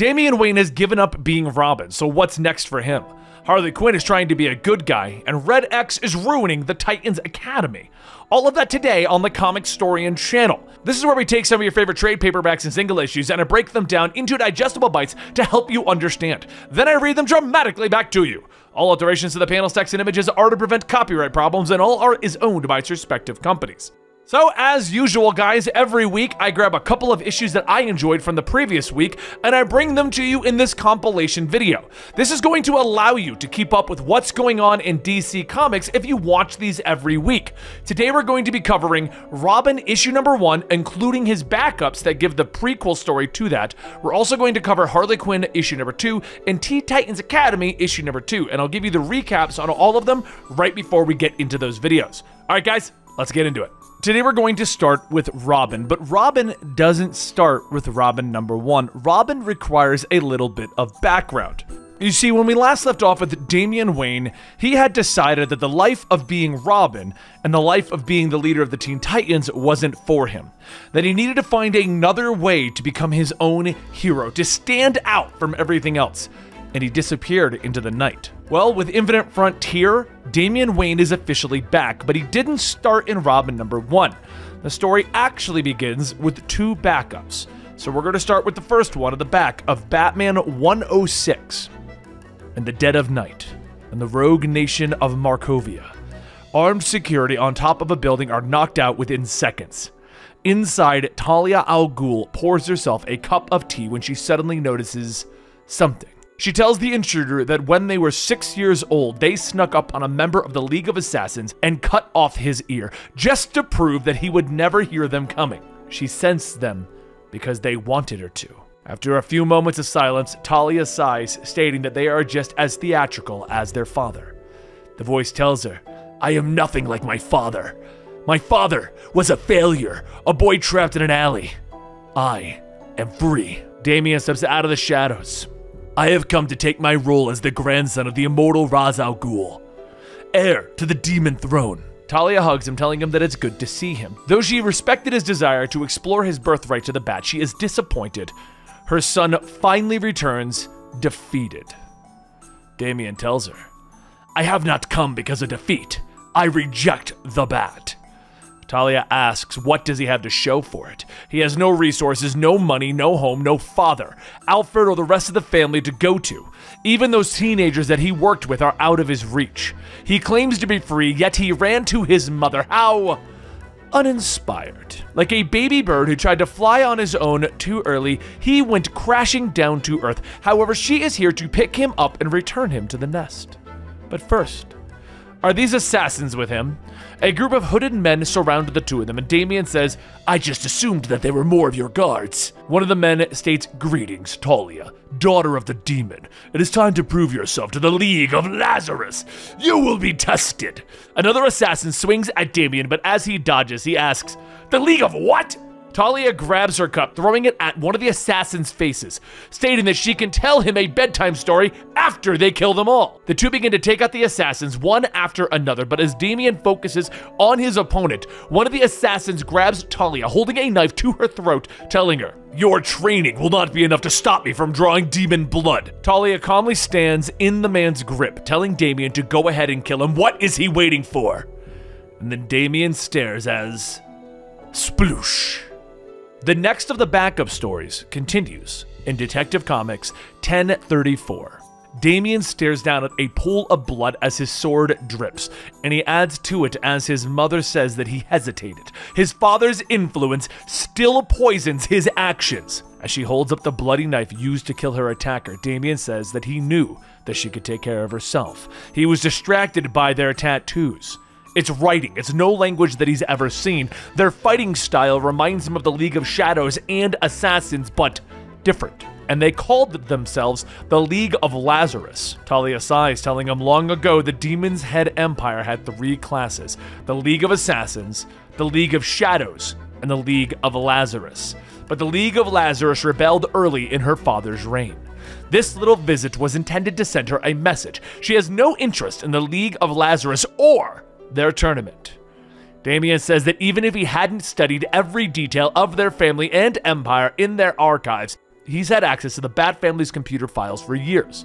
Damian Wayne has given up being Robin, so what's next for him? Harley Quinn is trying to be a good guy, and Red X is ruining the Titans Academy. All of that today on the Comicstorian channel. This is where we take some of your favorite trade paperbacks and single issues and I break them down into digestible bites to help you understand. Then I read them dramatically back to you. All alterations to the panels, text, and images are to prevent copyright problems, and all art is owned by its respective companies. So, as usual, guys, every week I grab a couple of issues that I enjoyed from the previous week and I bring them to you in this compilation video. This is going to allow you to keep up with what's going on in DC Comics if you watch these every week. Today we're going to be covering Robin issue number 1, including his backups that give the prequel story to that. We're also going to cover Harley Quinn issue number 2 and Teen Titans Academy issue number 2, and I'll give you the recaps on all of them right before we get into those videos. Alright guys, let's get into it. Today we're going to start with Robin, but Robin doesn't start with Robin number 1. Robin requires a little bit of background. You see, when we last left off with Damian Wayne, he had decided that the life of being Robin and the life of being the leader of the Teen Titans wasn't for him. That he needed to find another way to become his own hero, to stand out from everything else. And he disappeared into the night. Well, with Infinite Frontier, Damian Wayne is officially back, but he didn't start in Robin number 1. The story actually begins with 2 backups. So we're going to start with the first one at the back of Batman 106. In the dead of night, in the rogue nation of Markovia, armed security on top of a building are knocked out within seconds. Inside, Talia al Ghul pours herself a cup of tea when she suddenly notices something. She tells the intruder that when they were 6 years old, they snuck up on a member of the League of Assassins and cut off his ear, just to prove that he would never hear them coming. She sensed them because they wanted her to. After a few moments of silence, Talia sighs, stating that they are just as theatrical as their father. The voice tells her, "I am nothing like my father. My father was a failure, a boy trapped in an alley. I am free." Damian steps out of the shadows. "I have come to take my role as the grandson of the immortal Ra's al Ghul, heir to the demon throne." Talia hugs him, telling him that it's good to see him. Though she respected his desire to explore his birthright to the Bat, she is disappointed. Her son finally returns, defeated. Damian tells her, "I have not come because of defeat. I reject the Bat." Talia asks, what does he have to show for it? He has no resources, no money, no home, no father, Alfred or the rest of the family to go to. Even those teenagers that he worked with are out of his reach. He claims to be free, yet he ran to his mother. How uninspired. Like a baby bird who tried to fly on his own too early, he went crashing down to earth. However, she is here to pick him up and return him to the nest. But first, are these assassins with him? A group of hooded men surrounded the two of them, and Damian says, "I just assumed that they were more of your guards." One of the men states, "Greetings, Talia, daughter of the demon. It is time to prove yourself to the League of Lazarus. You will be tested." Another assassin swings at Damian, but as he dodges, he asks, "The League of what?" Talia grabs her cup, throwing it at one of the assassins' faces, stating that she can tell him a bedtime story after they kill them all. The two begin to take out the assassins one after another, but as Damian focuses on his opponent, one of the assassins grabs Talia, holding a knife to her throat, telling her, "Your training will not be enough to stop me from drawing demon blood." Talia calmly stands in the man's grip, telling Damian to go ahead and kill him. What is he waiting for? And then Damian stares as sploosh. The next of the backup stories continues in Detective Comics 1034. Damian stares down at a pool of blood as his sword drips, and he adds to it as his mother says that he hesitated. His father's influence still poisons his actions. As she holds up the bloody knife used to kill her attacker, Damian says that he knew that she could take care of herself. He was distracted by their tattoos. It's writing, it's no language that he's ever seen. Their fighting style reminds him of the League of Shadows and Assassins, but different. And they called themselves the League of Lazarus. Talia sighs, telling him long ago the Demon's Head Empire had 3 classes: the League of Assassins, the League of Shadows, and the League of Lazarus. But the League of Lazarus rebelled early in her father's reign. This little visit was intended to send her a message. She has no interest in the League of Lazarus or their tournament. Damian says that even if he hadn't studied every detail of their family and empire in their archives, he's had access to the Bat family's computer files for years.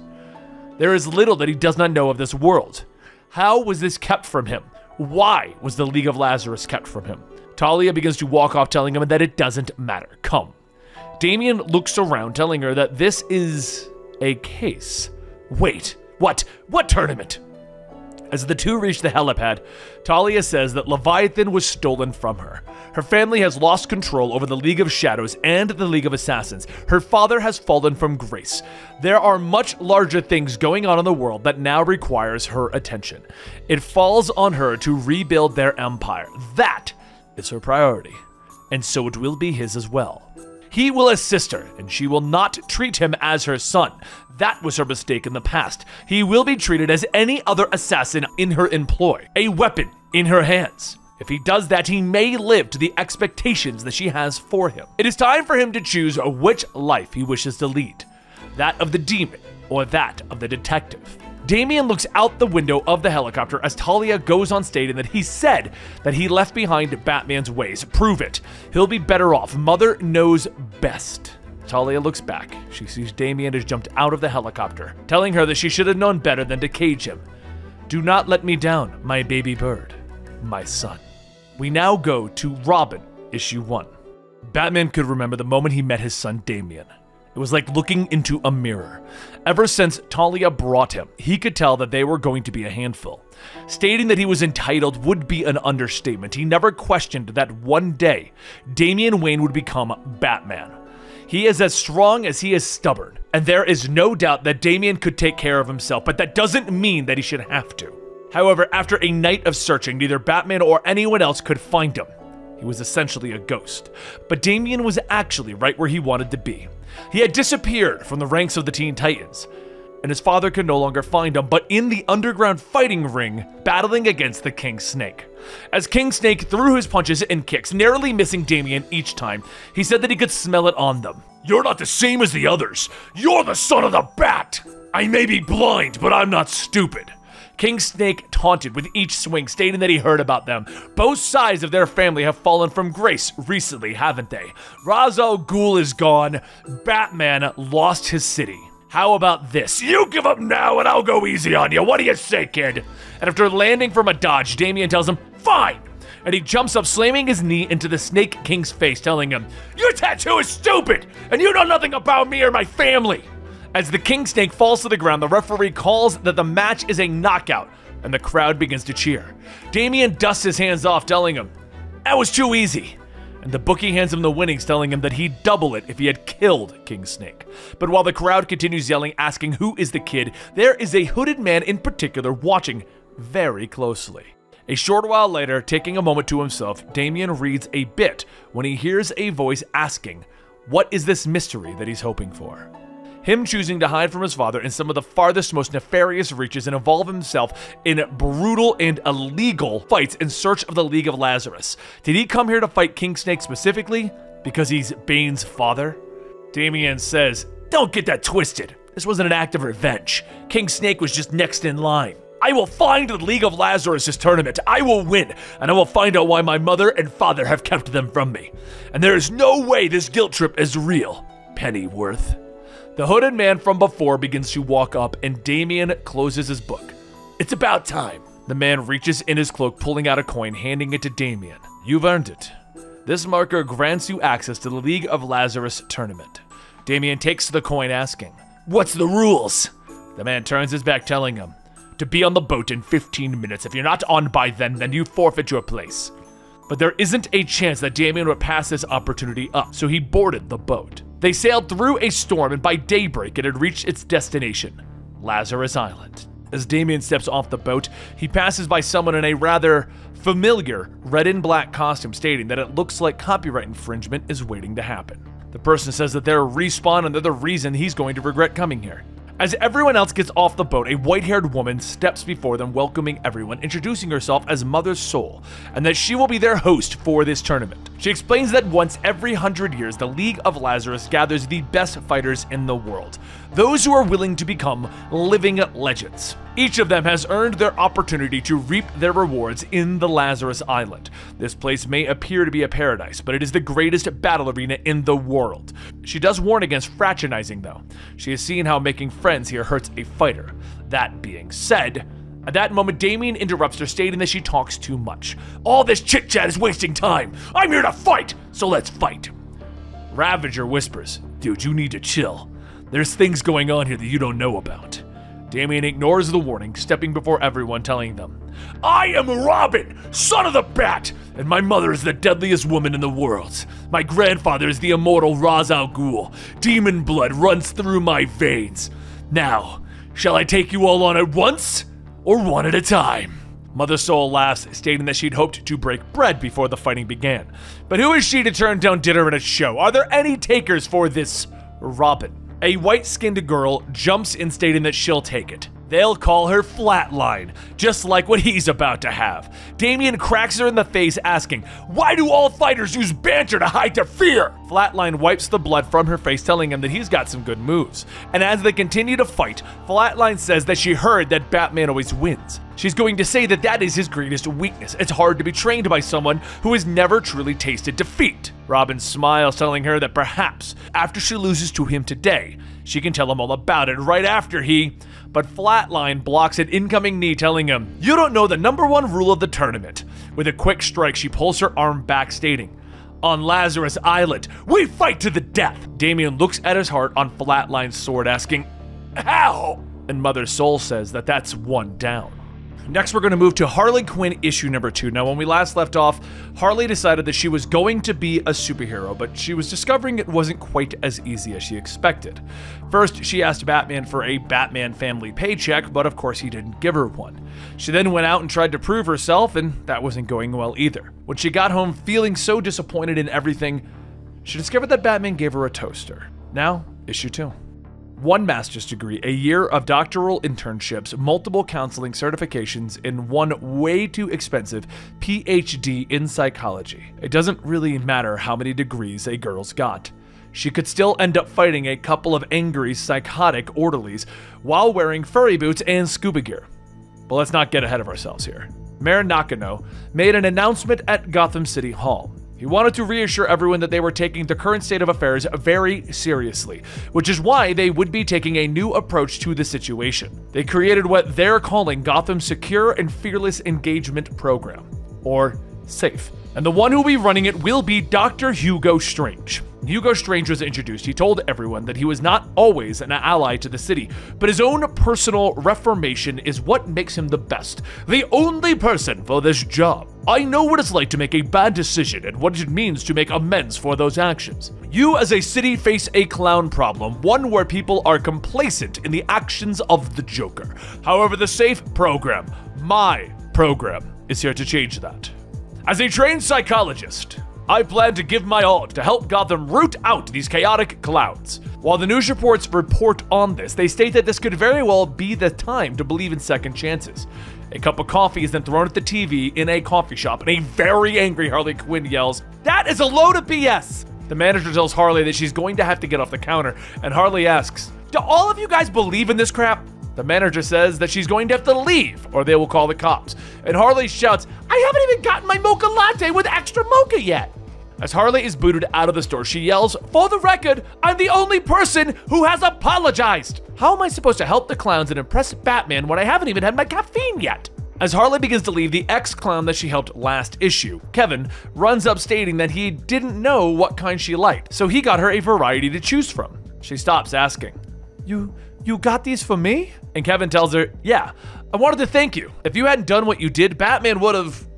There is little that he does not know of this world. How was this kept from him? Why was the League of Lazarus kept from him? Talia begins to walk off, telling him that it doesn't matter. Come. Damien looks around, telling her that this is a case. Wait, what? What tournament? As the two reach the helipad, Talia says that Leviathan was stolen from her. Her family has lost control over the League of Shadows and the League of Assassins. Her father has fallen from grace. There are much larger things going on in the world that now requires her attention. It falls on her to rebuild their empire. That is her priority, and so it will be his as well. He will assist her, and she will not treat him as her son. That was her mistake in the past. He will be treated as any other assassin in her employ, a weapon in her hands. If he does that, he may live to the expectations that she has for him. It is time for him to choose which life he wishes to lead, that of the demon or that of the detective. Damien looks out the window of the helicopter as Talia goes on stating that he said that he left behind Batman's ways. Prove it. He'll be better off. Mother knows best. Talia looks back. She sees Damien has jumped out of the helicopter, telling her that she should have known better than to cage him. Do not let me down, my baby bird, my son. We now go to Robin, issue 1. Batman could remember the moment he met his son Damien. It was like looking into a mirror. Ever since Talia brought him, he could tell that they were going to be a handful. Stating that he was entitled would be an understatement. He never questioned that one day, Damian Wayne would become Batman. He is as strong as he is stubborn, and there is no doubt that Damian could take care of himself, but that doesn't mean that he should have to. However, after a night of searching, neither Batman or anyone else could find him. He was essentially a ghost, but Damian was actually right where he wanted to be. He had disappeared from the ranks of the Teen Titans, and his father could no longer find him, but in the underground fighting ring, battling against the King Snake. As King Snake threw his punches and kicks, narrowly missing Damian each time, he said that he could smell it on them. You're not the same as the others. You're the son of the Bat. I may be blind, but I'm not stupid. King Snake taunted with each swing, stating that he heard about them. Both sides of their family have fallen from grace recently, haven't they? Ra's al Ghul is gone. Batman lost his city. How about this? You give up now and I'll go easy on you. What do you say, kid? And after landing from a dodge, Damian tells him, fine! And he jumps up, slamming his knee into the Snake King's face, telling him, your tattoo is stupid, and you know nothing about me or my family. As the King Snake falls to the ground, the referee calls that the match is a knockout, and the crowd begins to cheer. Damian dusts his hands off, telling him, that was too easy. And the bookie hands him the winnings, telling him that he'd double it if he had killed King Snake. But while the crowd continues yelling, asking who is the kid, there is a hooded man in particular watching very closely. A short while later, taking a moment to himself, Damian reads a bit when he hears a voice asking, what is this mystery that he's hoping for? Him choosing to hide from his father in some of the farthest, most nefarious reaches and involve himself in brutal and illegal fights in search of the League of Lazarus. Did he come here to fight King Snake specifically because he's Bane's father? Damian says, don't get that twisted. This wasn't an act of revenge. King Snake was just next in line. I will find the League of Lazarus' tournament. I will win, and I will find out why my mother and father have kept them from me. And there is no way this guilt trip is real, Pennyworth. The hooded man from before begins to walk up, and Damian closes his book. It's about time. The man reaches in his cloak, pulling out a coin, handing it to Damian. You've earned it. This marker grants you access to the League of Lazarus tournament. Damian takes the coin, asking, what's the rules? The man turns his back, telling him, to be on the boat in 15 minutes. If you're not on by then you forfeit your place. But there isn't a chance that Damian would pass this opportunity up, so he boarded the boat. They sailed through a storm, and by daybreak it had reached its destination, Lazarus Island. As Damian steps off the boat, he passes by someone in a rather familiar red and black costume, stating that it looks like copyright infringement is waiting to happen. The person says that they're Respawn and they're the reason he's going to regret coming here. As everyone else gets off the boat, a white-haired woman steps before them, welcoming everyone, introducing herself as Mother Soul, and that she will be their host for this tournament. She explains that once every 100 years, the League of Lazarus gathers the best fighters in the world, those who are willing to become living legends. Each of them has earned their opportunity to reap their rewards in the Lazarus Island. This place may appear to be a paradise, but it is the greatest battle arena in the world. She does warn against fraternizing, though. She has seen how making friends here hurts a fighter. That being said, at that moment, Damien interrupts her, stating that she talks too much. All this chit-chat is wasting time. I'm here to fight, so let's fight. Ravager whispers, dude, you need to chill. There's things going on here that you don't know about. Damien ignores the warning, stepping before everyone, telling them, I am Robin, son of the Bat, and my mother is the deadliest woman in the world. My grandfather is the immortal Ra's al Ghul. Demon blood runs through my veins. Now, shall I take you all on at once, or one at a time? Mother Soul laughs, stating that she'd hoped to break bread before the fighting began. But who is she to turn down dinner and a show? Are there any takers for this Robin? A white-skinned girl jumps in, stating that she'll take it. They'll call her Flatline, just like what he's about to have. Damien cracks her in the face, asking, why do all fighters use banter to hide their fear? Flatline wipes the blood from her face, telling him that he's got some good moves. And as they continue to fight, Flatline says that she heard that Batman always wins. She's going to say that that is his greatest weakness. It's hard to be trained by someone who has never truly tasted defeat. Robin smiles, telling her that perhaps after she loses to him today, she can tell him all about it right after but Flatline blocks an incoming knee, telling him, you don't know the #1 rule of the tournament. With a quick strike, she pulls her arm back, stating, on Lazarus Island, we fight to the death. Damien looks at his heart on Flatline's sword, asking, how? And Mother Soul says that that's one down. Next, we're going to move to Harley Quinn issue #2. Now, when we last left off, Harley decided that she was going to be a superhero, but she was discovering it wasn't quite as easy as she expected. First, she asked Batman for a Batman family paycheck, but of course he didn't give her one. She then went out and tried to prove herself, and that wasn't going well either. When she got home feeling so disappointed in everything, she discovered that Batman gave her a toaster. Now, issue 2. 1 master's degree, a year of doctoral internships, multiple counseling certifications, and 1 way too expensive PhD in psychology. It doesn't really matter how many degrees a girl's got. She could still end up fighting a couple of angry, psychotic orderlies while wearing furry boots and scuba gear. But let's not get ahead of ourselves here. Mayor Nakano made an announcement at Gotham City Hall. He wanted to reassure everyone that they were taking the current state of affairs very seriously, which is why they would be taking a new approach to the situation. They created what they're calling Gotham's Secure and Fearless Engagement Program, or SAFE. And the one who will be running it will be Dr. Hugo Strange. When Hugo Strange was introduced, he told everyone that he was not always an ally to the city, but his own personal reformation is what makes him the best, the only person for this job. I know what it's like to make a bad decision and what it means to make amends for those actions. You as a city face a clown problem, one where people are complacent in the actions of the Joker. However, the SAFE program, my program, is here to change that. As a trained psychologist, I plan to give my all to help Gotham root out these chaotic clowns. While the news reports report on this, they state that this could very well be the time to believe in second chances. A cup of coffee is then thrown at the TV in a coffee shop, and a very angry Harley Quinn yells, "That is a load of BS!" The manager tells Harley that she's going to have to get off the counter, and Harley asks, "Do all of you guys believe in this crap?" The manager says that she's going to have to leave, or they will call the cops. And Harley shouts, "I haven't even gotten my mocha latte with extra mocha yet!" As Harley is booted out of the store, she yells, "For the record, I'm the only person who has apologized! How am I supposed to help the clowns and impress Batman when I haven't even had my caffeine yet?" As Harley begins to leave, the ex-clown that she helped last issue, Kevin, runs up stating that he didn't know what kind she liked, so he got her a variety to choose from. She stops asking, You got these for me?" And Kevin tells her, "Yeah, I wanted to thank you. If you hadn't done what you did, Batman would have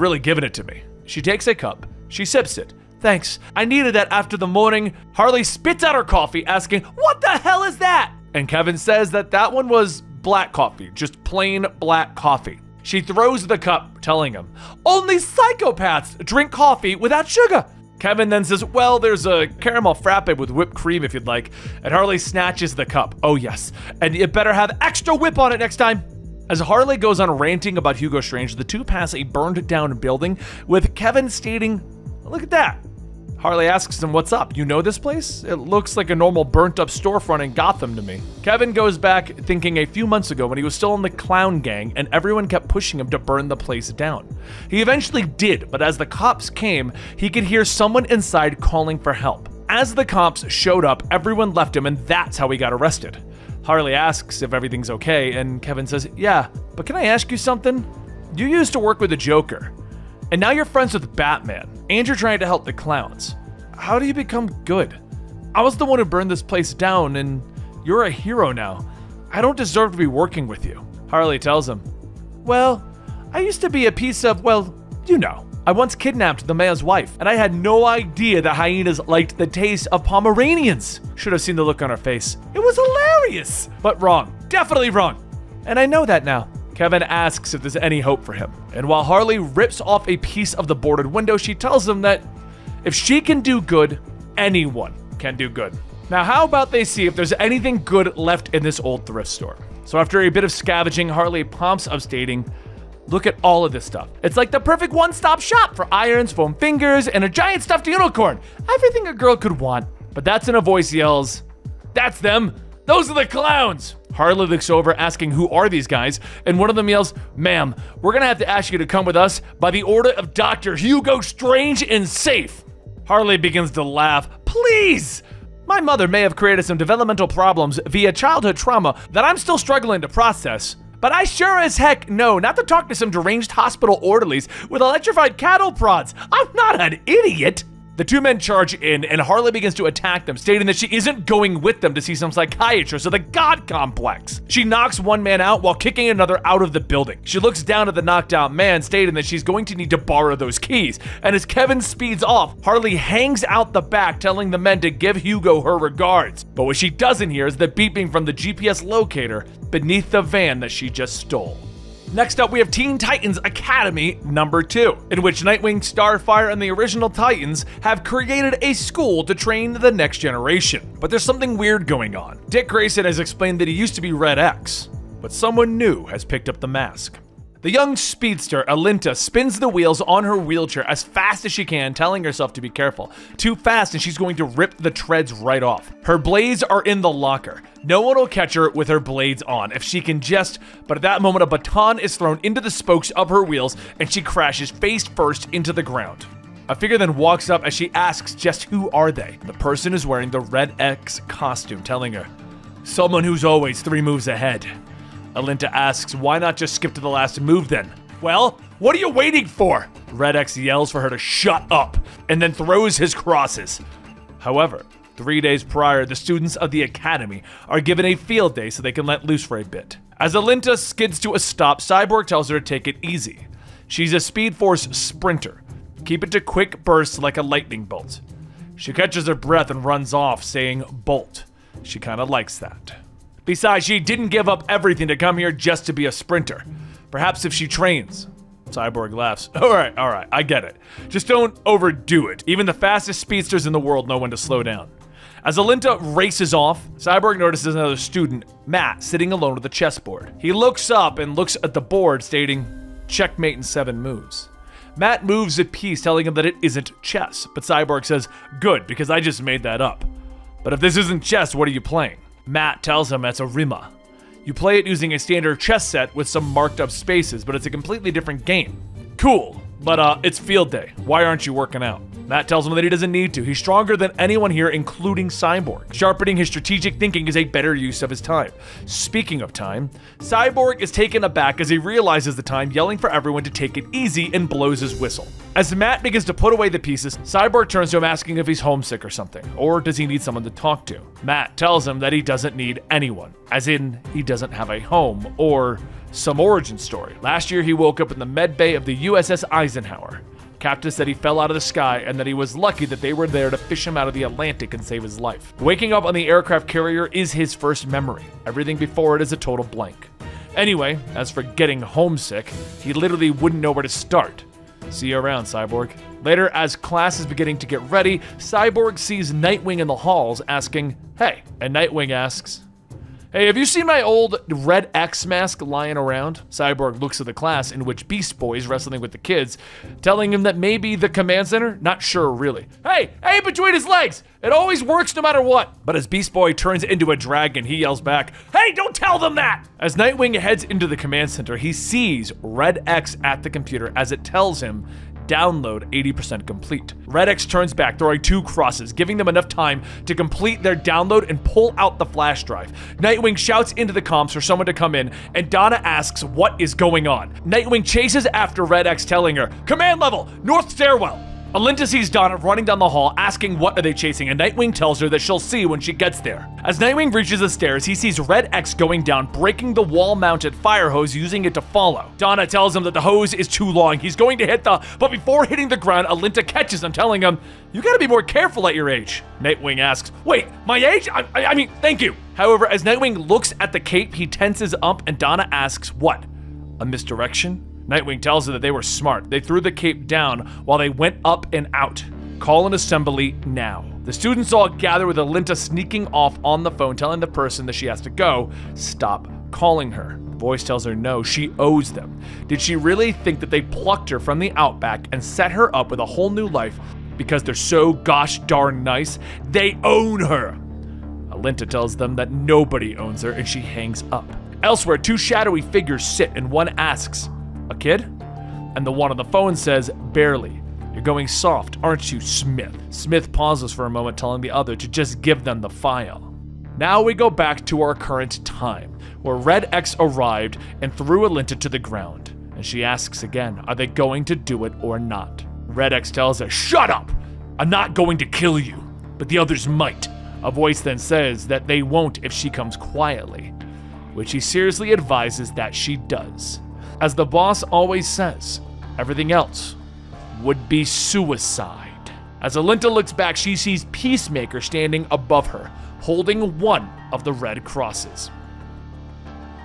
really given it to me." She takes a cup. She sips it. "Thanks. I needed that after the morning." Harley spits out her coffee, asking, "What the hell is that?" And Kevin says that that one was black coffee, just plain black coffee. She throws the cup, telling him, "Only psychopaths drink coffee without sugar." Kevin then says, "Well, there's a caramel frappe with whipped cream if you'd like." And Harley snatches the cup. "Oh yes, and you better have extra whip on it next time." As Harley goes on ranting about Hugo Strange, the two pass a burned down building with Kevin stating, "Look at that." Harley asks him, "What's up? You know this place? It looks like a normal burnt up storefront in Gotham to me." Kevin goes back thinking a few months ago when he was still in the clown gang and everyone kept pushing him to burn the place down. He eventually did, but as the cops came, he could hear someone inside calling for help. As the cops showed up, everyone left him and that's how he got arrested. Harley asks if everything's okay and Kevin says, "Yeah, but can I ask you something? You used to work with the Joker. And now you're friends with Batman, and you're trying to help the clowns. How do you become good? I was the one who burned this place down, and you're a hero now. I don't deserve to be working with you." Harley tells him, "Well, I used to be a piece of, well, you know. I once kidnapped the mayor's wife, and I had no idea that hyenas liked the taste of Pomeranians. Should have seen the look on her face. It was hilarious, but wrong. Definitely wrong. And I know that now." Kevin asks if there's any hope for him, and while Harley rips off a piece of the boarded window, she tells him that if she can do good, anyone can do good. Now, how about they see if there's anything good left in this old thrift store? So after a bit of scavenging, Harley pumps up stating, "Look at all of this stuff. It's like the perfect one-stop shop for irons, foam fingers, and a giant stuffed unicorn. Everything a girl could want." But that's when a voice yells, "That's them. Those are the clowns." Harley looks over asking who are these guys, and one of them yells, "Ma'am, we're gonna have to ask you to come with us by the order of Dr. Hugo Strange and safe." Harley begins to laugh. "Please! My mother may have created some developmental problems via childhood trauma that I'm still struggling to process, but I sure as heck know not to talk to some deranged hospital orderlies with electrified cattle prods. I'm not an idiot." The two men charge in, and Harley begins to attack them, stating that she isn't going with them to see some psychiatrist or the God complex. She knocks one man out while kicking another out of the building. She looks down at the knocked out man, stating that she's going to need to borrow those keys. And as Kevin speeds off, Harley hangs out the back, telling the men to give Hugo her regards. But what she doesn't hear is the beeping from the GPS locator beneath the van that she just stole. Next up, we have Teen Titans Academy number 2, in which Nightwing, Starfire, and the original Titans have created a school to train the next generation. But there's something weird going on. Dick Grayson has explained that he used to be Red X, but someone new has picked up the mask. The young speedster, Alinta, spins the wheels on her wheelchair as fast as she can, telling herself to be careful. Too fast and she's going to rip the treads right off. Her blades are in the locker. No one will catch her with her blades on if she can just, but at that moment a baton is thrown into the spokes of her wheels and she crashes face first into the ground. A figure then walks up as she asks just who are they. The person is wearing the Red X costume, telling her, "Someone who's always 3 moves ahead." Alinta asks, "Why not just skip to the last move then?" "Well, what are you waiting for?" Red X yells for her to shut up, and then throws his crosses. However, 3 days prior, the students of the Academy are given a field day so they can let loose for a bit. As Alinta skids to a stop, Cyborg tells her to take it easy. She's a Speed Force sprinter. Keep it to quick bursts like a lightning bolt. She catches her breath and runs off, saying, "Bolt." She kinda likes that. Besides, she didn't give up everything to come here just to be a sprinter. Perhaps if she trains. Cyborg laughs. All right, I get it. Just don't overdo it. Even the fastest speedsters in the world know when to slow down. As Alinta races off, Cyborg notices another student, Matt, sitting alone with a chessboard. He looks up and looks at the board, stating, "Checkmate in 7 moves." Matt moves a piece, telling him that it isn't chess, but Cyborg says, "Good, because I just made that up. But if this isn't chess, what are you playing?" Matt tells him it's a Rima. You play it using a standard chess set with some marked up spaces, but it's a completely different game. Cool, but it's field day. Why aren't you working out? Matt tells him that he doesn't need to. He's stronger than anyone here, including Cyborg. Sharpening his strategic thinking is a better use of his time. Speaking of time, Cyborg is taken aback as he realizes the time, yelling for everyone to take it easy and blows his whistle. As Matt begins to put away the pieces, Cyborg turns to him asking if he's homesick or something, or does he need someone to talk to? Matt tells him that he doesn't need anyone, as in he doesn't have a home or some origin story. Last year he woke up in the med bay of the USS Eisenhower. Captain said he fell out of the sky and that he was lucky that they were there to fish him out of the Atlantic and save his life. Waking up on the aircraft carrier is his first memory. Everything before it is a total blank. Anyway, as for getting homesick, he literally wouldn't know where to start. See you around, Cyborg. Later, as class is beginning to get ready, Cyborg sees Nightwing in the halls asking, "Hey," and Nightwing asks, Hey, have you seen my old Red X mask lying around? Cyborg looks at the class in which Beast Boy is wrestling with the kids, telling him that maybe the command center? Not sure, really. Hey, between his legs! It always works no matter what! But as Beast Boy turns into a dragon, he yells back, hey, don't tell them that! As Nightwing heads into the command center, he sees Red X at the computer as it tells him, download 80% complete. Red X turns back, throwing 2 crosses, giving them enough time to complete their download and pull out the flash drive. Nightwing shouts into the comms for someone to come in, and Donna asks what is going on. Nightwing chases after Red X, telling her, command level, north stairwell. Alinta sees Donna running down the hall, asking what are they chasing, and Nightwing tells her that she'll see when she gets there. As Nightwing reaches the stairs, he sees Red X going down, breaking the wall-mounted fire hose, using it to follow. Donna tells him that the hose is too long, he's going to hit but before hitting the ground, Alinta catches him, telling him, you gotta be more careful at your age. Nightwing asks, wait, my age? I mean, thank you. However, as Nightwing looks at the cape, he tenses up, and Donna asks, what? A misdirection? Nightwing tells her that they were smart. They threw the cape down while they went up and out. Call an assembly now. The students all gather with Alinta sneaking off on the phone, telling the person that she has to go, stop calling her. The voice tells her no, she owes them. Did she really think that they plucked her from the Outback and set her up with a whole new life because they're so gosh darn nice? They own her. Alinta tells them that nobody owns her, and she hangs up. Elsewhere, 2 shadowy figures sit, and one asks, a kid? And the one on the phone says, barely. You're going soft, aren't you, Smith? Smith pauses for a moment, telling the other to just give them the file. Now we go back to our current time, where Red X arrived and threw Alinta to the ground. And she asks again, are they going to do it or not? Red X tells her, shut up! I'm not going to kill you, but the others might. A voice then says that they won't if she comes quietly, which he seriously advises that she does. As the boss always says, everything else would be suicide. As Alinta looks back, she sees Peacemaker standing above her, holding one of the red crosses.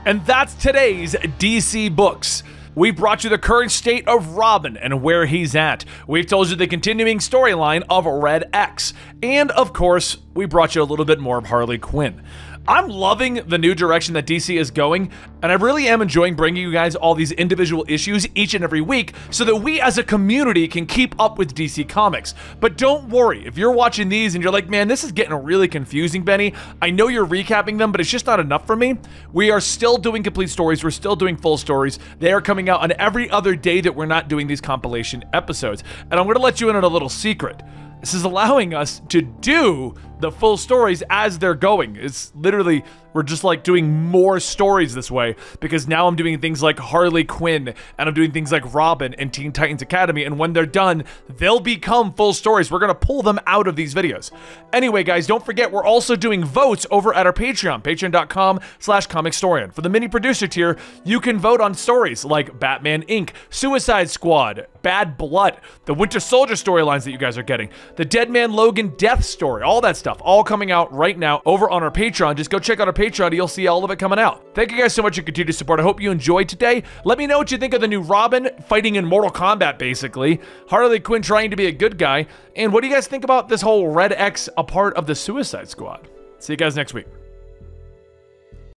And that's today's DC Books. We've brought you the current state of Robin and where he's at. We've told you the continuing storyline of Red X. And of course, we brought you a little bit more of Harley Quinn. I'm loving the new direction that DC is going, and I really am enjoying bringing you guys all these individual issues each and every week so that we as a community can keep up with DC Comics. But don't worry, if you're watching these and you're like, man, this is getting really confusing, Benny, I know you're recapping them, but it's just not enough for me. We are still doing complete stories, we're still doing full stories. They are coming out on every other day that we're not doing these compilation episodes. And I'm gonna let you in on a little secret. This is allowing us to do the full stories as they're going. It's literally, we're just like doing more stories this way because now I'm doing things like Harley Quinn and I'm doing things like Robin and Teen Titans Academy, and when they're done, they'll become full stories. We're gonna pull them out of these videos. Anyway, guys, don't forget we're also doing votes over at our Patreon, patreon.com/Comicstorian. For the mini producer tier, you can vote on stories like Batman Inc., Suicide Squad, Bad Blood, the Winter Soldier storylines that you guys are getting, the Dead Man Logan death story, all that stuff, all coming out right now over on our Patreon. Just go check out our Patreon, you'll see all of it coming out. Thank you guys so much for your continued support. I hope you enjoyed today. Let me know what you think of the new Robin fighting in Mortal Kombat, basically, Harley Quinn trying to be a good guy, and what do you guys think about this whole Red X a part of the Suicide Squad? See you guys next week.